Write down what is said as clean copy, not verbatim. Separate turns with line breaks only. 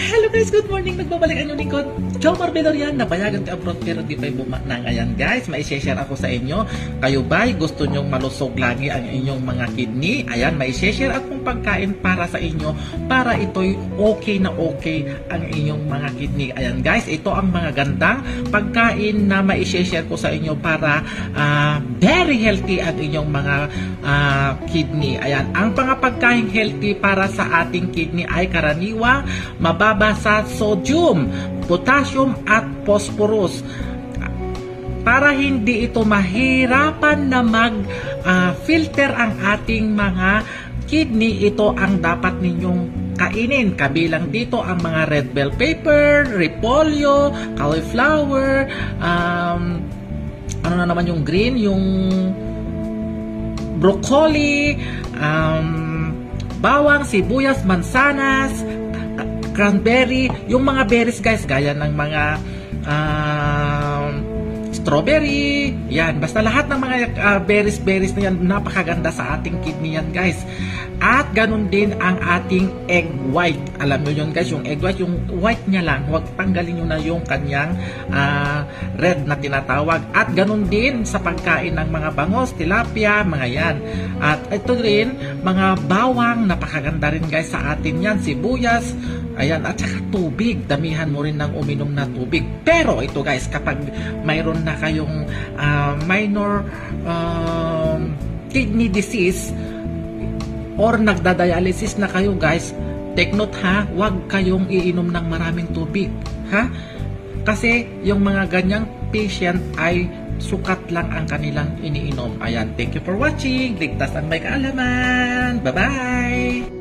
Hello guys, good morning. Nagbabalik ang inyong lingkod, Joe Marbelor yan. Nabayagan ka abroad pero di pa bumak na ngayon guys. Mai-share ako sa inyo. Kayo ba'y gusto nyong malusog lagi ang inyong mga kidney? Ayan, mai-share akong pagkain para sa inyo para ito'y okay na okay ang inyong mga kidney. Ayan guys, ito ang mga gandang pagkain na mai-share ko sa inyo para very healthy ang inyong mga kidney. Ayan, ang mga pagkain healthy para sa ating kidney ay karaniwang mababa sa sodium, potassium at phosphorus. Para hindi ito mahirapan na mag-filter ang ating mga kidney, ito ang dapat ninyong kainin. Kabilang dito ang mga red bell pepper, repolyo, cauliflower, ano na naman yung green, yung broccoli, bawang, sibuyas, mansanas, cranberry, yung mga berries guys, gaya ng mga strawberry, yan, basta lahat ng mga berries na yan, napakaganda sa ating kidney yan guys. At ganun din ang ating egg white. Alam nyo yun guys, yung egg white, yung white niya lang, huwag tanggalin nyo na yung kanyang red na tinatawag. At ganun din sa pagkain ng mga bangos, tilapia, mga yan. At ito rin, mga bawang, napakaganda rin guys sa atin yan, sibuyas, ayan, at saka tubig, damihan mo rin ng uminom na tubig. Pero ito guys, kapag mayroon na kayong minor kidney disease or nagdadialysis na kayo guys, take note ha, huwag kayong iinom ng maraming tubig ha, kasi yung mga ganyang patient ay sukat lang ang kanilang iniinom. Ayan, thank you for watching. Ligtas ang may kaalaman. Bye bye.